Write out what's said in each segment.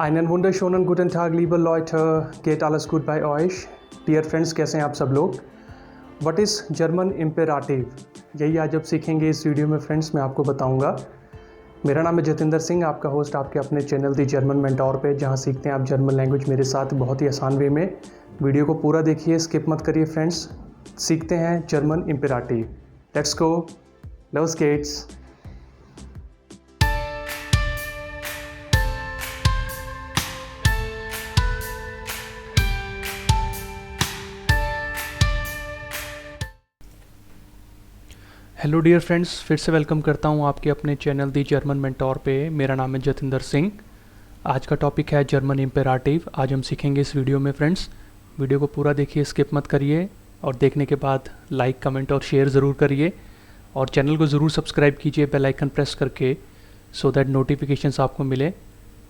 Einen wunderschönen guten Tag, liebe Leute. Geht alles gut bei euch? Dear friends, कैसे हैं आप सब लोग? What is German imperative? यही आज अब सीखेंगे इस वीडियो में फ्रेंड्स, मैं आपको बताऊंगा। मेरा नाम है जतिंदर सिंह, आपका होस्ट आपके अपने चैनल दी जर्मन मेंटोर पे, जहां सीखते हैं आप जर्मन लैंग्वेज मेरे साथ बहुत ही आसान वे में। वीडियो को पूरा देखिए, स्किप मत करिए फ्रेंड्स। सीखते हैं जर्मन imperative. लेट्स गो, लव गेट्स। हेलो डियर फ्रेंड्स, फिर से वेलकम करता हूं आपके अपने चैनल दी जर्मन मेंटोर पे। मेरा नाम है जतिंदर सिंह। आज का टॉपिक है जर्मन इम्पेराटिव। आज हम सीखेंगे इस वीडियो में फ्रेंड्स। वीडियो को पूरा देखिए, स्किप मत करिए और देखने के बाद लाइक, कमेंट और शेयर ज़रूर करिए और चैनल को ज़रूर सब्सक्राइब कीजिए बेल आइकन प्रेस करके, सो दैट नोटिफिकेशंस आपको मिले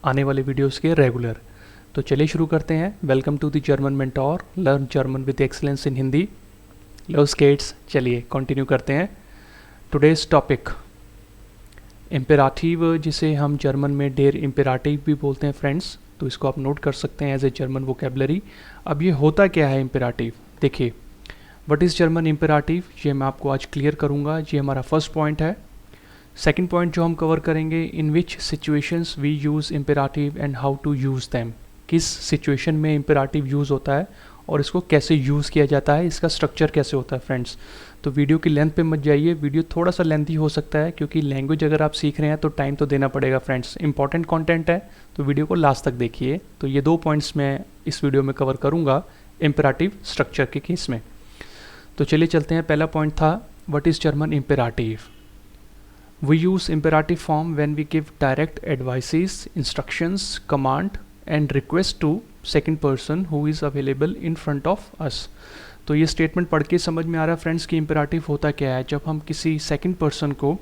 आने वाले वीडियोज़ के रेगुलर। तो चलिए शुरू करते हैं। Welcome to the German mentor, learn German with excellence in Hindi. लो स्केट्स, चलिए कंटिन्यू करते हैं। टुडेज़ टॉपिक इम्पेराटिव, जिसे हम जर्मन में डेर इम्पेराटिव भी बोलते हैं फ्रेंड्स, तो इसको आप नोट कर सकते हैं एज ए जर्मन वोकेबलरी। अब ये होता क्या है इम्पेराटिव? देखिए, व्हाट इज़ जर्मन इम्पेराटिव, ये मैं आपको आज क्लियर करूँगा। ये हमारा फर्स्ट पॉइंट है। सेकंड पॉइंट जो हम कवर करेंगे, in which situations we use imperative and how to use them. किस सिचुएशन में इम्पेराटिव यूज़ होता है और इसको कैसे यूज़ किया जाता है, इसका स्ट्रक्चर कैसे होता है फ्रेंड्स। तो वीडियो की लेंथ पे मत जाइए, वीडियो थोड़ा सा लेंथी हो सकता है क्योंकि लैंग्वेज अगर आप सीख रहे हैं तो टाइम तो देना पड़ेगा फ्रेंड्स। इंपॉर्टेंट कंटेंट है तो वीडियो को लास्ट तक देखिए। तो ये 2 पॉइंट्स मैं इस वीडियो में कवर करूँगा इम्पेराटिव स्ट्रक्चर के केस में। तो चलिए चलते हैं। पहला पॉइंट था what is German imperative. We use imperative form when we give direct advices, instructions, command and request to second person who is available in front of us. तो ये स्टेटमेंट पढ़ के समझ में आ रहा है फ्रेंड्स कि इम्पेराटिव होता क्या है। जब हम किसी सेकंड पर्सन को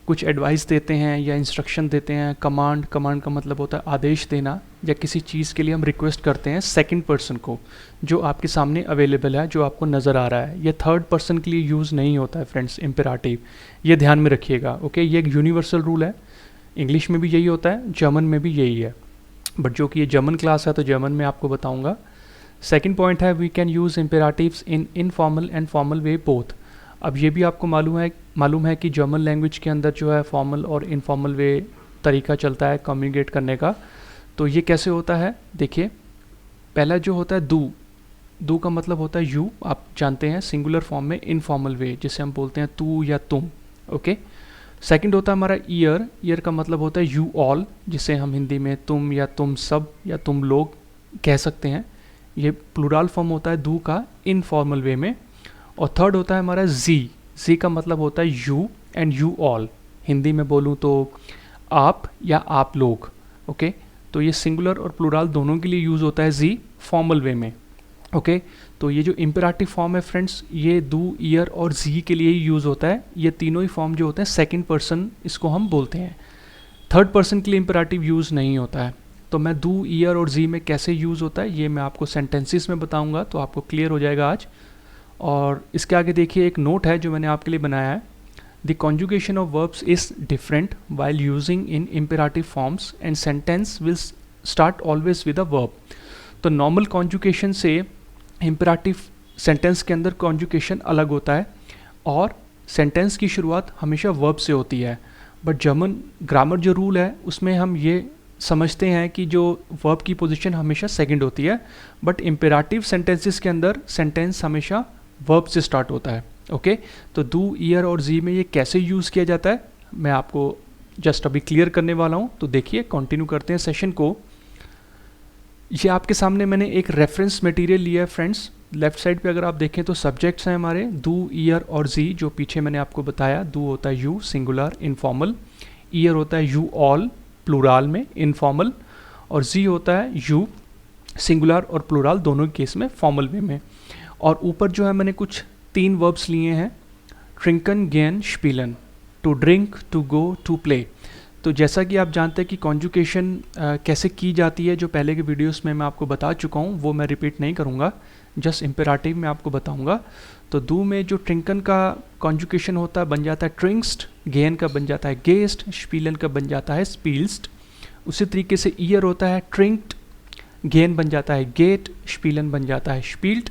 कुछ एडवाइस देते हैं या इंस्ट्रक्शन देते हैं, कमांड का मतलब होता है आदेश देना, या किसी चीज़ के लिए हम रिक्वेस्ट करते हैं सेकंड पर्सन को जो आपके सामने अवेलेबल है, जो आपको नज़र आ रहा है। ये थर्ड पर्सन के लिए यूज़ नहीं होता है फ्रेंड्स इम्पेराटिव, ये ध्यान में रखिएगा। ओके, ये एक यूनिवर्सल रूल है। इंग्लिश में भी यही होता है, जर्मन में भी यही है, बट जो कि ये जर्मन क्लास है तो जर्मन में आपको बताऊँगा। सेकेंड पॉइंट है we can use imperatives in informal and formal way both. अब ये भी आपको मालूम है कि जर्मन लैंग्वेज के अंदर जो है फॉर्मल और इनफॉर्मल वे तरीका चलता है कम्युनिकेट करने का। तो ये कैसे होता है, देखिए। पहला जो होता है दू का मतलब होता है यू, आप जानते हैं, सिंगुलर फॉर्म में इनफॉर्मल वे, जिसे हम बोलते हैं तू या तुम। ओके। सेकंड होता है हमारा ईयर का मतलब होता है यू ऑल, जिसे हम हिंदी में तुम या तुम सब या तुम लोग कह सकते हैं। ये प्लूरल फॉर्म होता है दू का इनफॉर्मल वे में। और थर्ड होता है हमारा जी का मतलब होता है you and you all. Hindi में बोलूँ तो आप या आप लोग। ओके, तो ये सिंगुलर और प्लूरल दोनों के लिए यूज़ होता है जी फॉर्मल वे में। ओके, तो ये जो इम्पेराटिव फॉर्म है फ्रेंड्स, ये दू, ईयर और जी के लिए ही यूज़ होता है। ये तीनों ही फॉर्म जो होते हैं सेकेंड पर्सन, इसको हम बोलते हैं। थर्ड पर्सन के लिए इम्पेराटिव यूज़ नहीं होता है। तो मैं दू, ईयर और जी में कैसे यूज़ होता है ये मैं आपको सेंटेंसेस में बताऊंगा, तो आपको क्लियर हो जाएगा आज। और इसके आगे देखिए एक नोट है जो मैंने आपके लिए बनाया है। The conjugation of verbs is different while using in imperative forms and sentence will start always with a verb. तो नॉर्मल कॉन्जुगेशन से इम्पेराटिव सेंटेंस के अंदर कॉन्जुगेशन अलग होता है और सेंटेंस की शुरुआत हमेशा वर्ब से होती है। बट जर्मन ग्रामर जो रूल है उसमें हम ये समझते हैं कि जो वर्ब की पोजीशन हमेशा सेकंड होती है, बट इम्पेराटिव सेंटेंसेस के अंदर सेंटेंस हमेशा वर्ब से स्टार्ट होता है। ओके, तो दू, ईयर और जी में ये कैसे यूज़ किया जाता है मैं आपको जस्ट अभी क्लियर करने वाला हूँ। तो देखिए, कंटिन्यू करते हैं सेशन को। ये आपके सामने मैंने एक रेफरेंस मटेरियल लिया है फ्रेंड्स। लेफ्ट साइड पे अगर आप देखें तो सब्जेक्ट्स हैं हमारे दू, ईयर और जी, जो पीछे मैंने आपको बताया। दू होता है यू सिंगुलर इनफॉर्मल, ईयर होता है यू ऑल प्लूरल में इनफॉर्मल, और जी होता है यू सिंगुलर और प्लूरल दोनों केस में फॉर्मल वे में। और ऊपर जो है मैंने कुछ 3 वर्ब्स लिए हैं, ट्रिंकन, गेन, स्पीलन। To drink, to go, to play. तो जैसा कि आप जानते हैं कि कॉन्जुगेशन कैसे की जाती है, जो पहले के वीडियोस में मैं आपको बता चुका हूँ, वो मैं रिपीट नहीं करूँगा, जस्ट इम्पेराटिव में आपको बताऊँगा। तो दू में जो ट्रिंकन का कॉन्जुगेशन होता है बन जाता है ट्रिंक्स्ट, गेन का बन जाता है गेस्ट, स्पीलन का बन जाता है स्पील्स्ट, उसी तरीके से ईयर होता है ट्रिंक्ड, गेन बन जाता है गेट, स्पीलन बन जाता है स्पील्ट,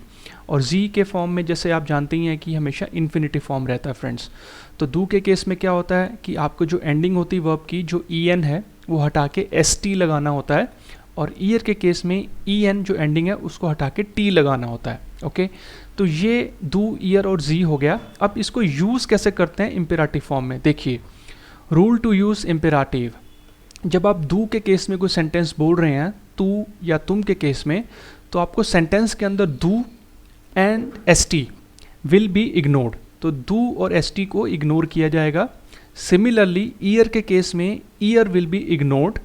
और जी के फॉर्म में जैसे आप जानते ही हैं कि हमेशा इन्फिनिटिव फॉर्म रहता है फ्रेंड्स। तो दू के केस में क्या होता है कि आपको जो एंडिंग होती है वर्ब की, जो ई एन है वो हटा के एस टी लगाना होता है, और ईयर के केस में ई एन जो एंडिंग है उसको हटा के टी लगाना होता है। ओके, तो ये दू, ईयर और जी हो गया। अब इसको यूज़ कैसे करते हैं इम्पेराटिव फॉर्म में, देखिए रूल टू यूज़ इम्पेराटिव। जब आप दू के केस में कोई सेंटेंस बोल रहे हैं, तू या तुम के केस में, तो आपको सेंटेंस के अंदर दू and S T will be ignored, तो दू और एस टी को इग्नोर किया जाएगा। सिमिलरली ईयर के केस में ईयर विल बी इग्नोर्ड,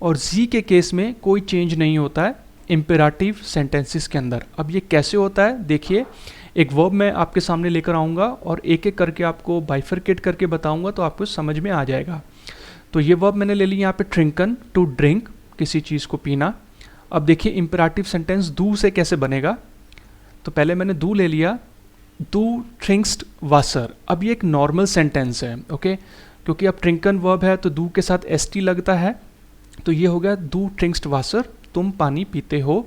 और जी के केस में कोई चेंज नहीं होता है इम्पेराटिव सेंटेंसेस के अंदर। अब ये कैसे होता है, देखिए एक वर्ब मैं आपके सामने लेकर आऊँगा और एक एक करके आपको बाइफरकेट करके बताऊँगा, तो आपको समझ में आ जाएगा। तो ये वर्ब मैंने ले ली यहाँ पे ट्रिंकन, टू ड्रिंक, किसी चीज़ को पीना। अब देखिए इम्पेराटिव सेंटेंस दू से कैसे बनेगा, तो पहले मैंने दू ले लिया, दू ट्रिंक्स्ट वासर। अब ये एक नॉर्मल सेंटेंस है, ओके, क्योंकि अब ट्रिंकन वर्ब है तो दू के साथ एस टी लगता है, तो ये हो गया दू ट्रिंक्स्ट वासर, तुम पानी पीते हो,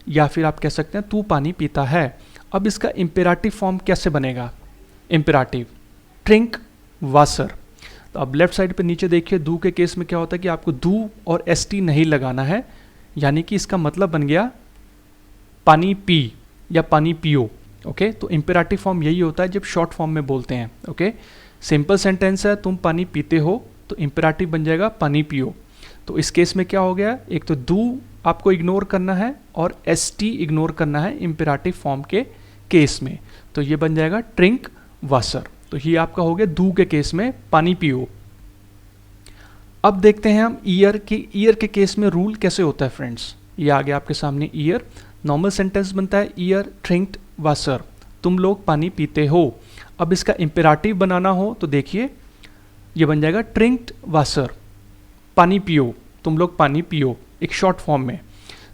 या फिर आप कह सकते हैं तू पानी पीता है। अब इसका इम्पेराटिव फॉर्म कैसे बनेगा, इम्पेराटिव ट्रिंक वासर। तो अब लेफ्ट साइड पे नीचे देखिए, दू के केस में क्या होता है कि आपको दू और एस टी नहीं लगाना है, यानी कि इसका मतलब बन गया पानी पी या पानी पियो। ओके, तो इम्पेराटिव फॉर्म यही होता है जब शॉर्ट फॉर्म में बोलते हैं। ओके, सिंपल सेंटेंस है तुम पानी पीते हो, तो इम्पेराटिव बन जाएगा पानी पियो। तो इस केस में क्या हो गया, एक तो दू आपको इग्नोर करना है और एस टी इग्नोर करना है इम्पेराटिव फॉर्म के केस में, तो ये बन जाएगा ट्रिंक वासर। तो ये आपका हो गया दू के केस में पानी पियो। अब देखते हैं हम ईयर के केस में रूल कैसे होता है फ्रेंड्स। ये आ गया आपके सामने ईयर, नॉर्मल सेंटेंस बनता है ईयर ट्रिंक्ड वासर, तुम लोग पानी पीते हो। अब इसका इम्पेराटिव बनाना हो तो देखिए ये बन जाएगा ट्रिंक्ड वासर, पानी पियो, तुम लोग पानी पियो, एक शॉर्ट फॉर्म में।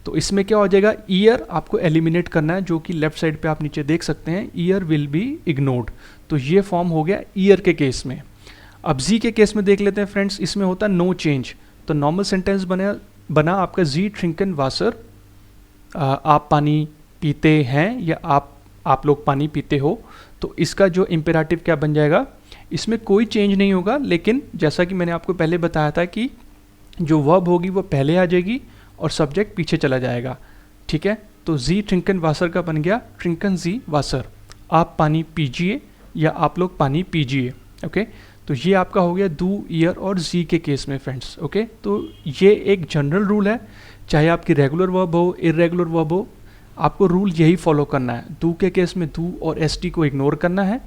तो इसमें क्या हो जाएगा, ईयर आपको एलिमिनेट करना है, जो कि लेफ्ट साइड पे आप नीचे देख सकते हैं, ईयर विल बी इग्नोर्ड। तो ये फॉर्म हो गया ईयर के केस में। अब जी के केस में देख लेते हैं फ्रेंड्स, इसमें होता है नो चेंज। तो नॉर्मल सेंटेंस बना आपका जी ट्रिंकन वासर, आप पानी पीते हैं या आप लोग पानी पीते हो। तो इसका जो इम्पेराटिव क्या बन जाएगा, इसमें कोई चेंज नहीं होगा, लेकिन जैसा कि मैंने आपको पहले बताया था कि जो वर्ब होगी वो पहले आ जाएगी और सब्जेक्ट पीछे चला जाएगा। ठीक है, तो जी ट्रिंकन वासर का बन गया ट्रिंकन जी वासर, आप पानी पीजिए या आप लोग पानी पीजिए। ओके, तो ये आपका हो गया दू, ईयर और जी के केस में फ्रेंड्स। ओके, तो ये एक जनरल रूल है, चाहे आपकी रेगुलर वर्ब हो इर्रेगुलर वर्ब हो, आपको रूल यही फॉलो करना है। दू के केस में दू और एस टी को इग्नोर करना है,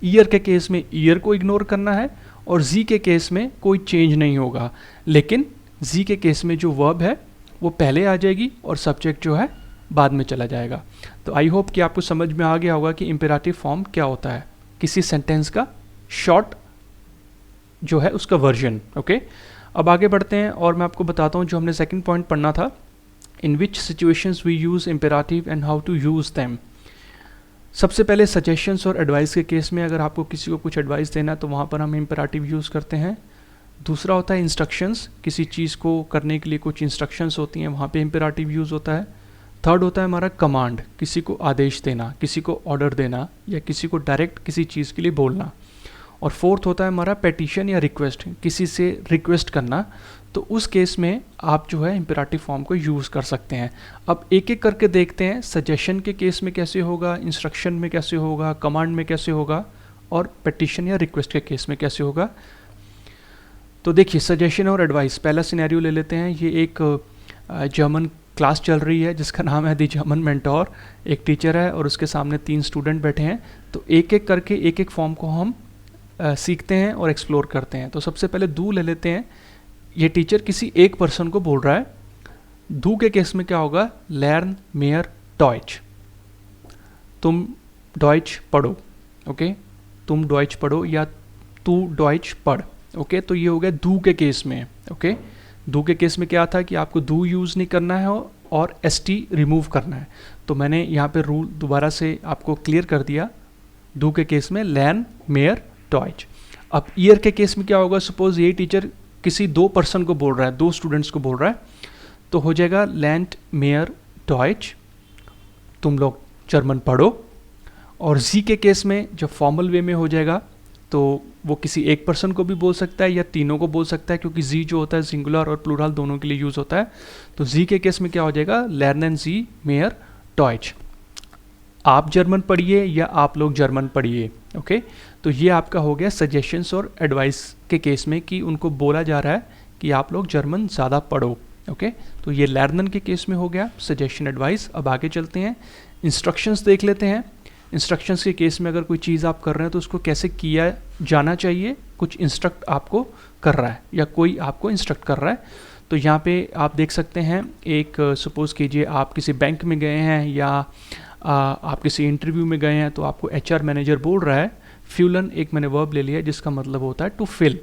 ईयर के केस में ईयर को इग्नोर करना है, और जी के केस में कोई चेंज नहीं होगा, लेकिन जी के केस में जो वर्ब है वो पहले आ जाएगी और सब्जेक्ट जो है बाद में चला जाएगा। तो आई होप कि आपको समझ में आ गया होगा कि इम्पेराटिव फॉर्म क्या होता है, किसी सेंटेंस का शॉर्ट जो है उसका वर्जन। ओके, अब आगे बढ़ते हैं और मैं आपको बताता हूँ जो हमने सेकंड पॉइंट पढ़ना था, in which situations we use imperative and how to use them. सबसे पहले सजेशंस और एडवाइस के केस में अगर आपको किसी को कुछ एडवाइस देना है तो वहाँ पर हम इम्पेराटिव यूज़ करते हैं। दूसरा होता है इंस्ट्रक्शंस, किसी चीज़ को करने के लिए कुछ इंस्ट्रक्शंस होती हैं, वहाँ पे इम्पेराटिव यूज़ होता है। थर्ड होता है हमारा कमांड, किसी को आदेश देना, किसी को ऑर्डर देना या किसी को डायरेक्ट किसी चीज़ के लिए बोलना। और फोर्थ होता है हमारा पेटिशन या रिक्वेस्ट, किसी से रिक्वेस्ट करना। तो उस केस में आप जो है इम्पेराटिव फॉर्म को यूज़ कर सकते हैं। अब एक एक करके देखते हैं, सजेशन के केस में कैसे होगा, इंस्ट्रक्शन में कैसे होगा, कमांड में कैसे होगा और पेटिशन या रिक्वेस्ट के केस में कैसे होगा। तो देखिए सजेशन और एडवाइस, पहला सिनेरियो ले लेते हैं। ये एक जर्मन क्लास चल रही है जिसका नाम है द जर्मन मेंटोर। एक टीचर है और उसके सामने 3 स्टूडेंट बैठे हैं। तो एक एक करके एक एक फॉर्म को हम सीखते हैं और एक्सप्लोर करते हैं। तो सबसे पहले दू ले लेते हैं। ये टीचर किसी एक पर्सन को बोल रहा है। दू के केस में क्या होगा, लर्न मेयर डॉइच, तुम डॉइच पढ़ो। ओके, तुम डॉइच पढ़ो या तू डॉइच पढ़। ओके, तो ये हो गया दू के केस में। ओके, दू के केस में क्या था कि आपको दू यूज़ नहीं करना है और एस टी रिमूव करना है। तो मैंने यहाँ पे रूल दोबारा से आपको क्लियर कर दिया। दू के केस में लर्न मेयर डॉइच। अब ईयर के केस में क्या होगा, सपोज ये टीचर किसी दो पर्सन को बोल रहा है, दो स्टूडेंट्स को बोल रहा है, तो हो जाएगा लैंड मेयर डॉइच, तुम लोग जर्मन पढ़ो। और जी के केस में जब फॉर्मल वे में हो जाएगा तो वो किसी एक पर्सन को भी बोल सकता है या तीनों को बोल सकता है, क्योंकि जी जो होता है सिंगुलर और प्लूरल दोनों के लिए यूज़ होता है। तो जी के केस में क्या हो जाएगा, लर्नन जी मेयर डॉइच, आप जर्मन पढ़िए या आप लोग जर्मन पढ़िए। ओके, तो ये आपका हो गया सजेशंस और एडवाइस के केस में कि उनको बोला जा रहा है कि आप लोग जर्मन ज़्यादा पढ़ो। ओके, तो ये लर्नन के केस में हो गया सजेशन एडवाइस। अब आगे चलते हैं, इंस्ट्रक्शंस देख लेते हैं। इंस्ट्रक्शंस के केस में अगर कोई चीज़ आप कर रहे हैं तो उसको कैसे किया जाना चाहिए, कुछ इंस्ट्रक्ट आपको कर रहा है या कोई आपको इंस्ट्रक्ट कर रहा है। तो यहाँ पे आप देख सकते हैं, एक सपोज़ कीजिए आप किसी बैंक में गए हैं या आप किसी इंटरव्यू में गए हैं, तो आपको एचआर मैनेजर बोल रहा है, फ्यूलन एक मैंने वर्ब ले लिया जिसका मतलब होता है टू फिल।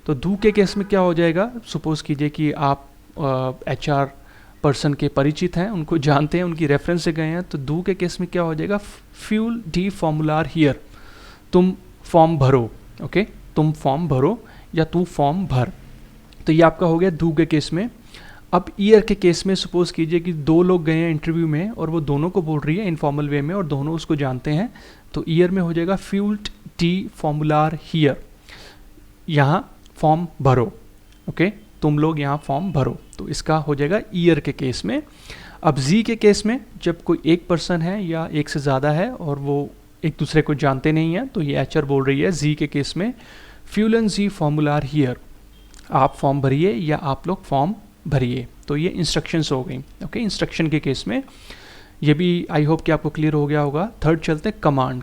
तो डू के केस में क्या हो जाएगा, सपोज़ कीजिए कि आप एचआर पर्सन के परिचित हैं, उनको जानते हैं, उनकी रेफरेंस से गए हैं, तो डू के केस में क्या हो जाएगा, फ्यूल डी फॉर्मुलार हियर, तुम फॉर्म भरो। ओके, तुम फॉर्म भरो या तू फॉर्म भर। तो ये आपका हो गया डू के केस में। अब ईयर के केस में सपोज़ कीजिए कि दो लोग गए हैं इंटरव्यू में और वो दोनों को बोल रही है इनफॉर्मल वे में और दोनों उसको जानते हैं, तो ईयर में हो जाएगा फ्यूल्ड डी फॉर्मुलार हियर, यहाँ फॉर्म भरो। ओके, तुम लोग यहाँ फॉर्म भरो, तो इसका हो जाएगा ईयर के केस में। अब जी के केस में जब कोई एक पर्सन है या एक से ज़्यादा है और वो एक दूसरे को जानते नहीं हैं, तो ये एचआर बोल रही है जी के केस में, फ्यूलन जी फॉर्मुलार हियर, आप फॉर्म भरिए या आप लोग फॉर्म भरिए। तो ये इंस्ट्रक्शंस हो गई। ओके, इंस्ट्रक्शन के केस में ये भी आई होप कि आपको क्लियर हो गया होगा। थर्ड चलते हैं कमांड।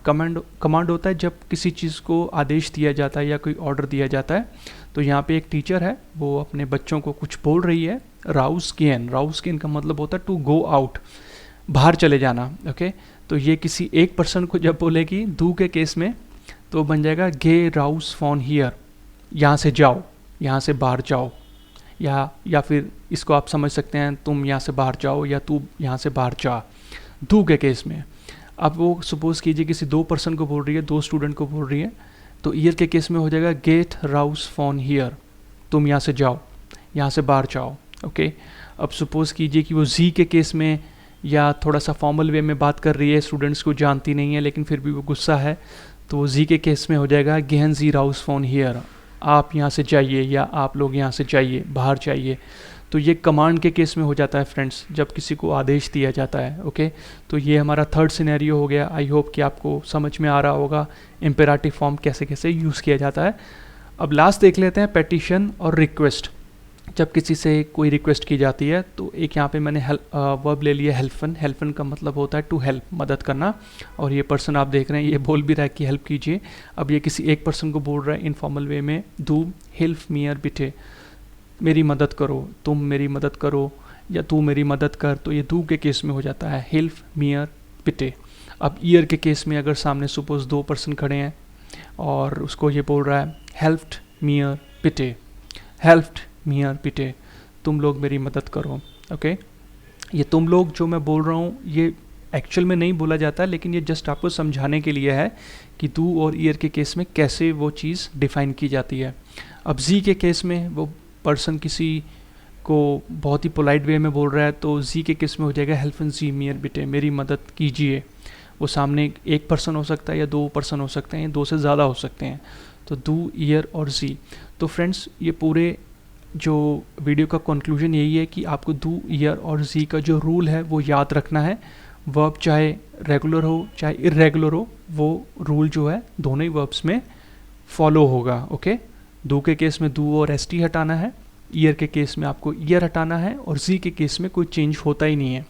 कमांड होता है जब किसी चीज़ को आदेश दिया जाता है या कोई ऑर्डर दिया जाता है। तो यहाँ पे एक टीचर है, वो अपने बच्चों को कुछ बोल रही है, राउस गेन का मतलब होता है टू गो आउट, बाहर चले जाना। ओके, तो ये किसी एक पर्सन को जब बोलेगी डू के केस में तो बन जाएगा गे राउस फॉन हियर, यहाँ से जाओ, यहाँ से बाहर जाओ, या फिर इसको आप समझ सकते हैं तुम यहाँ से बाहर जाओ या तू यहाँ से बाहर जा, डू के केस में। अब वो सपोज़ कीजिए किसी दो पर्सन को बोल रही है, दो स्टूडेंट को बोल रही है, तो ईयर के केस में हो जाएगा गेट राउस फॉन हियर, तुम यहाँ से जाओ, यहाँ से बाहर जाओ। ओके, अब सपोज़ कीजिए कि वो जी के केस में या थोड़ा सा फॉर्मल वे में बात कर रही है, स्टूडेंट्स को जानती नहीं है लेकिन फिर भी वो गुस्सा है, तो वो जी के केस में हो जाएगा गेहन जी राउस फॉन हियर, आप यहाँ से जाइए या आप लोग यहाँ से जाइए, बाहर जाइए। तो ये कमांड के केस में हो जाता है फ्रेंड्स, जब किसी को आदेश दिया जाता है। ओके, तो ये हमारा थर्ड सिनेरियो हो गया। आई होप कि आपको समझ में आ रहा होगा इम्पेरेटिव फॉर्म कैसे कैसे यूज़ किया जाता है। अब लास्ट देख लेते हैं पेटिशन और रिक्वेस्ट। जब किसी से कोई रिक्वेस्ट की जाती है, तो एक यहाँ पे मैंने वर्ब ले लिया हेल्पन। हेल्पन का मतलब होता है टू हेल्प, मदद करना, और ये पर्सन आप देख रहे हैं ये बोल भी रहा है कि हेल्प कीजिए। अब ये किसी एक पर्सन को बोल रहा है इनफॉर्मल वे में, डू हेल्प मियर बिटे, मेरी मदद करो, तुम मेरी मदद करो या तू मेरी मदद कर। तो ये डू के केस में हो जाता है हेल्प मियर बिटे। अब ईयर के केस में अगर सामने सपोज दो पर्सन खड़े हैं और उसको ये बोल रहा है हेल्प्ड मियर बिटे, हेल्प्ड मियर बिटे, तुम लोग मेरी मदद करो। ओके, ये तुम लोग जो मैं बोल रहा हूँ ये एक्चुअल में नहीं बोला जाता, लेकिन ये जस्ट आपको समझाने के लिए है कि डू और ईयर के केस में कैसे वो चीज़ डिफाइन की जाती है। अब जी के केस में वो पर्सन किसी को बहुत ही पोलाइट वे में बोल रहा है, तो जी के केस में हो जाएगा हेल्पन जी मियर बिटे, मेरी मदद कीजिए। वो सामने एक पर्सन हो सकता है या दो पर्सन हो सकते हैं, दो से ज़्यादा हो सकते हैं। तो डू, ईयर और जी। तो फ्रेंड्स ये पूरे जो वीडियो का कंक्लूजन यही है कि आपको डू, ईयर और जी का जो रूल है वो याद रखना है। वर्ब चाहे रेगुलर हो चाहे इरेगुलर हो, वो रूल जो है दोनों ही वर्ब्स में फॉलो होगा। ओके, डू के केस में डू और एस टी हटाना है, ईयर के केस में आपको ईयर हटाना है, और जी के केस में कोई चेंज होता ही नहीं है।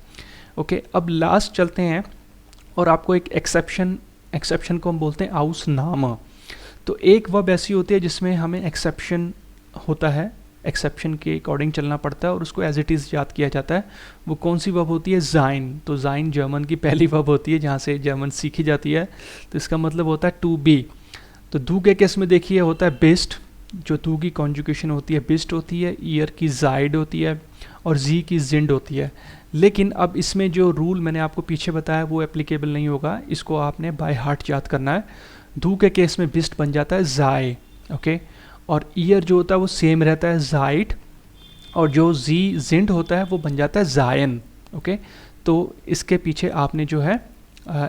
ओके, अब लास्ट चलते हैं और आपको एक एक्सेप्शन को हम बोलते हैं आउसनाम। तो एक वर्ब ऐसी होती है जिसमें हमें एक्सेप्शन होता है, एक्सेप्शन के अकॉर्डिंग चलना पड़ता है और उसको एज इट इज़ याद किया जाता है। वो कौन सी वर्ब होती है? ज़ाइन। तो ज़ाइन जर्मन की पहली वर्ब होती है जहाँ से जर्मन सीखी जाती है, तो इसका मतलब होता है टू बी। तो डू के केस में देखिए होता है बेस्ट, जो डू की कॉन्जुगेशन होती है बेस्ट होती है, ईयर की जाइड होती है और जी की जिंड होती है। लेकिन अब इसमें जो रूल मैंने आपको पीछे बताया वो एप्लीकेबल नहीं होगा, इसको आपने बाय हार्ट याद करना है। डू के केस में बिस्ट बन जाता है जाए, ओके, और ईयर जो होता है वो सेम रहता है ज़ाइट, और जो जी जिंट होता है वो बन जाता है ज़ायन। ओके, तो इसके पीछे आपने जो है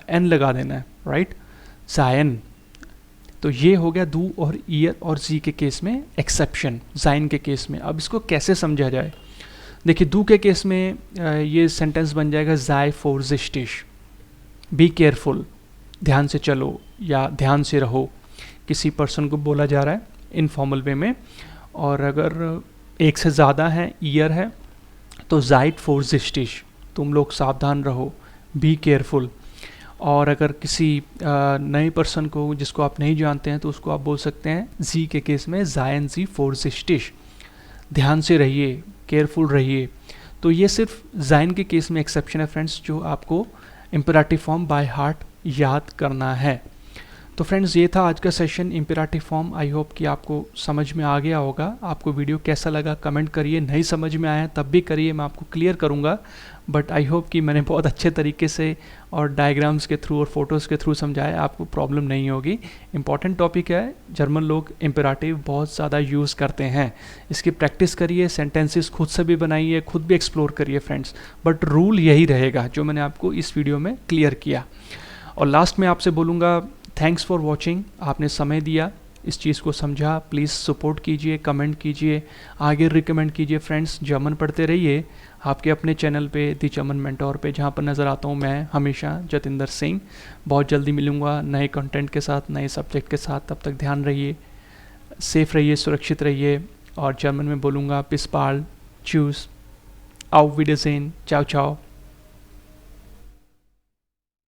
एन लगा देना है, राइट, ज़ायन। तो ये हो गया दू और ईयर और जी के केस में एक्सेप्शन, ज़ाइन के केस में। अब इसको कैसे समझा जाए? देखिए, दू के केस में ये सेंटेंस बन जाएगा ज़ाय फोर्जिस्टिश, बी केयरफुल, ध्यान से चलो या ध्यान से रहो, किसी पर्सन को बोला जा रहा है इनफॉर्मल वे में। और अगर एक से ज़्यादा है, ईयर है, तो ज़ाइट फोर्जिस्टिश, तुम लोग सावधान रहो, बी केयरफुल। और अगर किसी नए पर्सन को जिसको आप नहीं जानते हैं तो उसको आप बोल सकते हैं जी के केस में ज़ायन जी फोर्जिस्टिश, ध्यान से रहिए, केयरफुल रहिए। तो ये सिर्फ ज़ाइन के केस में एक्सेप्शन है फ्रेंड्स, जो आपको इम्पेरेटिव फॉर्म बाय हार्ट याद करना है। तो फ्रेंड्स, ये था आज का session imperative form. I hope कि आपको समझ में आ गया होगा। आपको वीडियो कैसा लगा कमेंट करिए, नहीं समझ में आया तब भी करिए, मैं आपको क्लियर करूँगा। बट आई होप कि मैंने बहुत अच्छे तरीके से और डायग्राम्स के थ्रू और फोटोज़ के थ्रू समझाया, आपको प्रॉब्लम नहीं होगी। इंपॉर्टेंट टॉपिक है, जर्मन लोग इम्पेरेटिव बहुत ज़्यादा यूज़ करते हैं। इसकी प्रैक्टिस करिए, सेंटेंसेस खुद से भी बनाइए, खुद भी एक्सप्लोर करिए फ्रेंड्स। बट रूल यही रहेगा जो मैंने आपको इस वीडियो में क्लियर किया। और लास्ट में आपसे बोलूँगा, थैंक्स फॉर वॉचिंग, आपने समय दिया, इस चीज़ को समझा। प्लीज़ सपोर्ट कीजिए, कमेंट कीजिए, आगे रिकमेंड कीजिए फ्रेंड्स। जर्मन पढ़ते रहिए आपके अपने चैनल पे, दी जर्मन मेंटोर पे, जहाँ पर नज़र आता हूँ मैं हमेशा, जतिंदर सिंह। बहुत जल्दी मिलूँगा नए कंटेंट के साथ, नए सब्जेक्ट के साथ। तब तक ध्यान रहिए, सेफ रहिए, सुरक्षित रहिए। और जर्मन में बोलूँगा पिस पाल, चूस, आउ विडरसेन, चाओ चाओ।